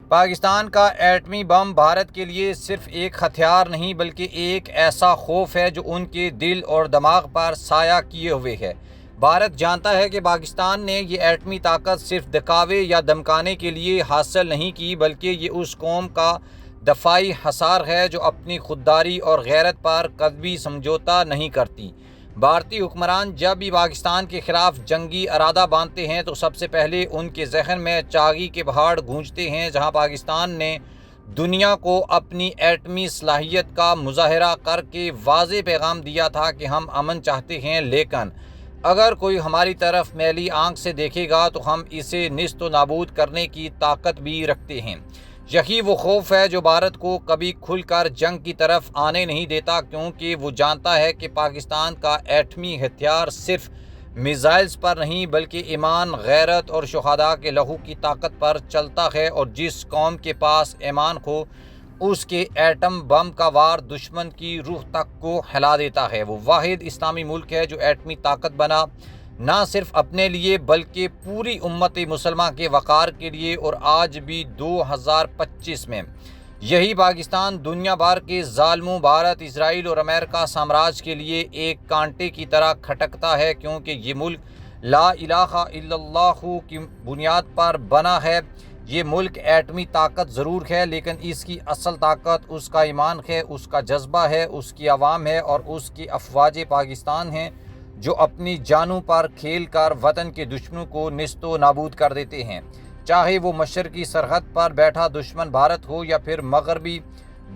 پاکستان کا ایٹمی بم بھارت کے لیے صرف ایک ہتھیار نہیں بلکہ ایک ایسا خوف ہے جو ان کے دل اور دماغ پر سایہ کیے ہوئے ہے۔ بھارت جانتا ہے کہ پاکستان نے یہ ایٹمی طاقت صرف دکھاوے یا دمکانے کے لیے حاصل نہیں کی، بلکہ یہ اس قوم کا دفاعی حصار ہے جو اپنی خودداری اور غیرت پر کبھی سمجھوتہ نہیں کرتی۔ بھارتی حکمران جب بھی پاکستان کے خلاف جنگی ارادہ باندھتے ہیں تو سب سے پہلے ان کے ذہن میں چاغی کے پہاڑ گونجتے ہیں، جہاں پاکستان نے دنیا کو اپنی ایٹمی صلاحیت کا مظاہرہ کر کے واضح پیغام دیا تھا کہ ہم امن چاہتے ہیں، لیکن اگر کوئی ہماری طرف میلی آنکھ سے دیکھے گا تو ہم اسے نیست و نابود کرنے کی طاقت بھی رکھتے ہیں۔ یہی وہ خوف ہے جو بھارت کو کبھی کھل کر جنگ کی طرف آنے نہیں دیتا، کیونکہ وہ جانتا ہے کہ پاکستان کا ایٹمی ہتھیار صرف میزائلز پر نہیں بلکہ ایمان، غیرت اور شہداء کے لہو کی طاقت پر چلتا ہے، اور جس قوم کے پاس ایمان ہو اس کے ایٹم بم کا وار دشمن کی روح تک کو ہلا دیتا ہے۔ وہ واحد اسلامی ملک ہے جو ایٹمی طاقت بنا نہ صرف اپنے لیے بلکہ پوری امت مسلمہ کے وقار کے لیے، اور آج بھی 2025 میں یہی پاکستان دنیا بھر کے ظالموں بھارت، اسرائیل اور امریکہ سامراج کے لیے ایک کانٹے کی طرح کھٹکتا ہے، کیونکہ یہ ملک لا الہ الا اللہ کی بنیاد پر بنا ہے۔ یہ ملک ایٹمی طاقت ضرور ہے، لیکن اس کی اصل طاقت اس کا ایمان ہے، اس کا جذبہ ہے، اس کی عوام ہے اور اس کی افواج پاکستان ہیں جو اپنی جانوں پر کھیل کر وطن کے دشمنوں کو نیست و نابود کر دیتے ہیں۔ چاہے وہ مشرقی سرحد پر بیٹھا دشمن بھارت ہو یا پھر مغربی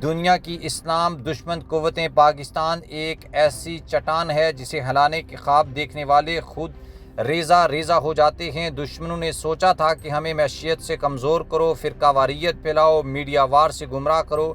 دنیا کی اسلام دشمن قوتیں، پاکستان ایک ایسی چٹان ہے جسے ہلانے کے خواب دیکھنے والے خود ریزہ ریزہ ہو جاتے ہیں۔ دشمنوں نے سوچا تھا کہ ہمیں معیشت سے کمزور کرو، فرقہ واریت پھیلاؤ، میڈیا وار سے گمراہ کرو،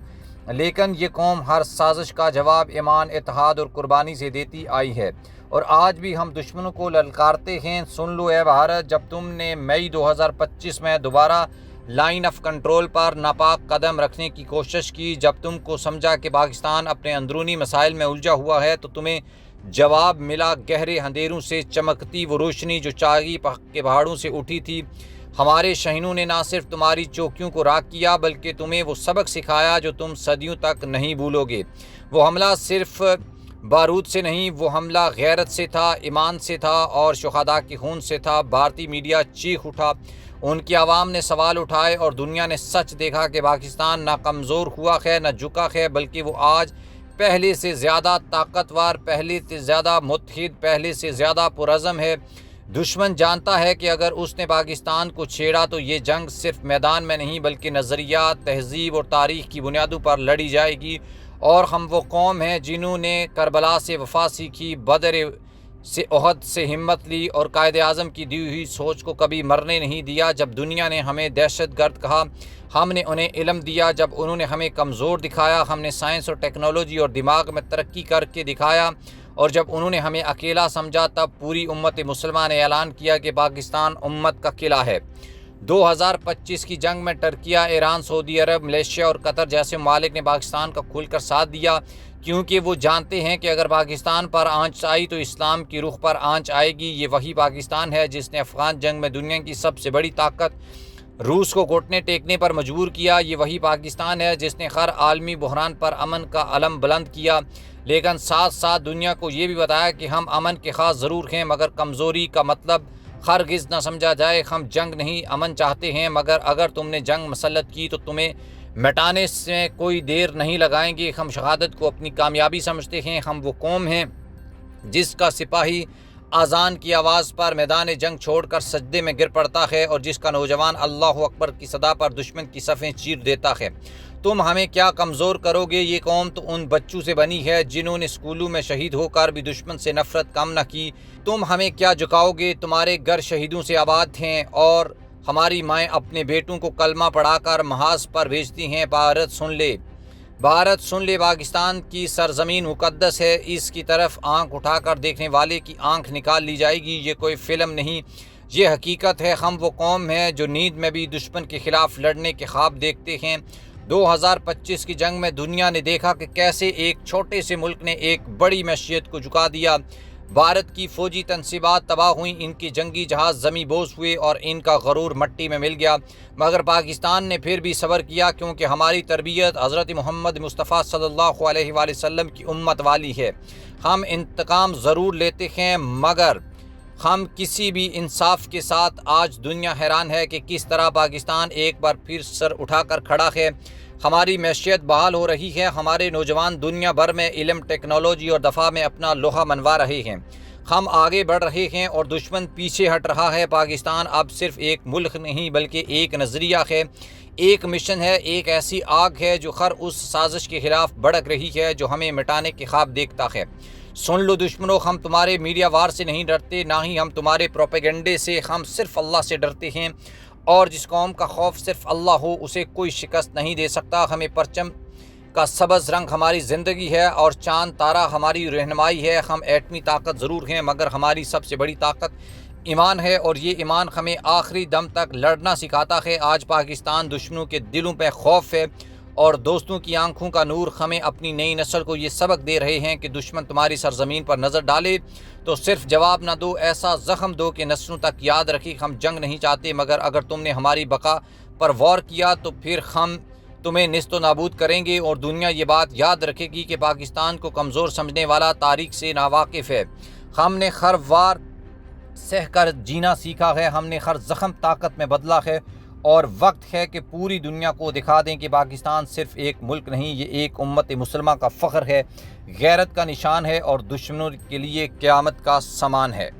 لیکن یہ قوم ہر سازش کا جواب ایمان، اتحاد اور قربانی سے دیتی آئی ہے، اور آج بھی ہم دشمنوں کو للکارتے ہیں۔ سن لو اے بھارت، جب تم نے مئی 2025 میں دوبارہ لائن آف کنٹرول پر ناپاک قدم رکھنے کی کوشش کی، جب تم کو سمجھا کہ پاکستان اپنے اندرونی مسائل میں الجھا ہوا ہے، تو تمہیں جواب ملا گہرے اندھیروں سے چمکتی وہ روشنی جو چاغی کے پہاڑوں سے اٹھی تھی۔ ہمارے شہینوں نے نہ صرف تمہاری چوکیوں کو راکھ کیا بلکہ تمہیں وہ سبق سکھایا جو تم صدیوں تک نہیں بھولو گے۔ وہ حملہ صرف بارود سے نہیں، وہ حملہ غیرت سے تھا، ایمان سے تھا اور شہداء کے خون سے تھا۔ بھارتی میڈیا چیخ اٹھا، ان کی عوام نے سوال اٹھائے اور دنیا نے سچ دیکھا کہ پاکستان نہ کمزور ہوا ہے نہ جھکا ہے، بلکہ وہ آج پہلے سے زیادہ طاقتور، پہلے سے زیادہ متحد، پہلے سے زیادہ پرعزم ہے۔ دشمن جانتا ہے کہ اگر اس نے پاکستان کو چھیڑا تو یہ جنگ صرف میدان میں نہیں بلکہ نظریات، تہذیب اور تاریخ کی بنیادوں پر لڑی جائے گی، اور ہم وہ قوم ہیں جنہوں نے کربلا سے وفا سیکھی، بدر سے احد سے ہمت لی اور قائد اعظم کی دی ہوئی سوچ کو کبھی مرنے نہیں دیا۔ جب دنیا نے ہمیں دہشت گرد کہا، ہم نے انہیں علم دیا۔ جب انہوں نے ہمیں کمزور دکھایا، ہم نے سائنس اور ٹیکنالوجی اور دماغ میں ترقی کر کے دکھایا، اور جب انہوں نے ہمیں اکیلا سمجھا تب پوری امت مسلمہ نے اعلان کیا کہ پاکستان امت کا قلعہ ہے۔ 2025 کی جنگ میں ترکیہ، ایران، سعودی عرب، ملیشیا اور قطر جیسے ممالک نے پاکستان کا کھل کر ساتھ دیا، کیونکہ وہ جانتے ہیں کہ اگر پاکستان پر آنچ آئی تو اسلام کی روح پر آنچ آئے گی۔ یہ وہی پاکستان ہے جس نے افغان جنگ میں دنیا کی سب سے بڑی طاقت روس کو گھٹنے ٹیکنے پر مجبور کیا۔ یہ وہی پاکستان ہے جس نے ہر عالمی بحران پر امن کا علم بلند کیا، لیکن ساتھ ساتھ دنیا کو یہ بھی بتایا کہ ہم امن کے خواہ ضرور ہیں مگر کمزوری کا مطلب ہرگز نہ سمجھا جائے۔ ہم جنگ نہیں، امن چاہتے ہیں، مگر اگر تم نے جنگ مسلط کی تو تمہیں مٹانے سے کوئی دیر نہیں لگائیں گے۔ ہم شہادت کو اپنی کامیابی سمجھتے ہیں۔ ہم وہ قوم ہیں جس کا سپاہی اذان کی آواز پر میدان جنگ چھوڑ کر سجدے میں گر پڑتا ہے، اور جس کا نوجوان اللہ اکبر کی صدا پر دشمن کی صفیں چیر دیتا ہے۔ تم ہمیں کیا کمزور کرو گے؟ یہ قوم تو ان بچوں سے بنی ہے جنہوں نے اسکولوں میں شہید ہو کر بھی دشمن سے نفرت کم نہ کی۔ تم ہمیں کیا جھکاؤ گے؟ تمہارے گھر شہیدوں سے آباد ہیں، اور ہماری مائیں اپنے بیٹوں کو کلمہ پڑھا کر محاذ پر بھیجتی ہیں۔ بھارت سن لے، بھارت سن لے، پاکستان کی سرزمین مقدس ہے، اس کی طرف آنکھ اٹھا کر دیکھنے والے کی آنکھ نکال لی جائے گی۔ یہ کوئی فلم نہیں، یہ حقیقت ہے۔ ہم وہ قوم ہیں جو نیند میں بھی دشمن کے خلاف لڑنے کے خواب دیکھتے ہیں۔ 2025 کی جنگ میں دنیا نے دیکھا کہ کیسے ایک چھوٹے سے ملک نے ایک بڑی معیشت کو جھکا دیا۔ بھارت کی فوجی تنصیبات تباہ ہوئیں، ان کی جنگی جہاز زمیں بوس ہوئے اور ان کا غرور مٹی میں مل گیا، مگر پاکستان نے پھر بھی صبر کیا، کیونکہ ہماری تربیت حضرت محمد مصطفیٰ صلی اللہ علیہ وآلہ وسلم کی امت والی ہے۔ ہم انتقام ضرور لیتے ہیں، مگر ہم کسی بھی انصاف کے ساتھ آج دنیا حیران ہے کہ کس طرح پاکستان ایک بار پھر سر اٹھا کر کھڑا ہے۔ ہماری معیشت بحال ہو رہی ہے، ہمارے نوجوان دنیا بھر میں علم، ٹیکنالوجی اور دفاع میں اپنا لوہا منوا رہے ہیں، ہم آگے بڑھ رہے ہیں اور دشمن پیچھے ہٹ رہا ہے۔ پاکستان اب صرف ایک ملک نہیں بلکہ ایک نظریہ ہے، ایک مشن ہے، ایک ایسی آگ ہے جو ہر اس سازش کے خلاف بھڑک رہی ہے جو ہمیں مٹانے کے خواب دیکھتا ہے۔ سن لو دشمنوں، ہم تمہارے میڈیا وار سے نہیں ڈرتے، نہ ہی ہم تمہارے پروپیگنڈے سے، ہم صرف اللہ سے ڈرتے ہیں، اور جس قوم کا خوف صرف اللہ ہو اسے کوئی شکست نہیں دے سکتا۔ ہمیں پرچم کا سبز رنگ ہماری زندگی ہے اور چاند تارہ ہماری رہنمائی ہے۔ ہم ایٹمی طاقت ضرور ہیں، مگر ہماری سب سے بڑی طاقت ایمان ہے، اور یہ ایمان ہمیں آخری دم تک لڑنا سکھاتا ہے۔ آج پاکستان دشمنوں کے دلوں پہ خوف ہے اور دوستوں کی آنکھوں کا نور ہمیں اپنی نئی نسل کو یہ سبق دے رہے ہیں کہ دشمن تمہاری سرزمین پر نظر ڈالے تو صرف جواب نہ دو، ایسا زخم دو کہ نسلوں تک یاد رکھے۔ ہم جنگ نہیں چاہتے، مگر اگر تم نے ہماری بقا پر وار کیا تو پھر ہم تمہیں نیست و نابود کریں گے، اور دنیا یہ بات یاد رکھے گی کہ پاکستان کو کمزور سمجھنے والا تاریخ سے ناواقف ہے۔ ہم نے ہر وار سہ کر جینا سیکھا ہے، ہم نے ہر زخم طاقت میں بدلا ہے، اور وقت ہے کہ پوری دنیا کو دکھا دیں کہ پاکستان صرف ایک ملک نہیں، یہ ایک امت مسلمہ کا فخر ہے، غیرت کا نشان ہے اور دشمنوں کے لیے قیامت کا سامان ہے۔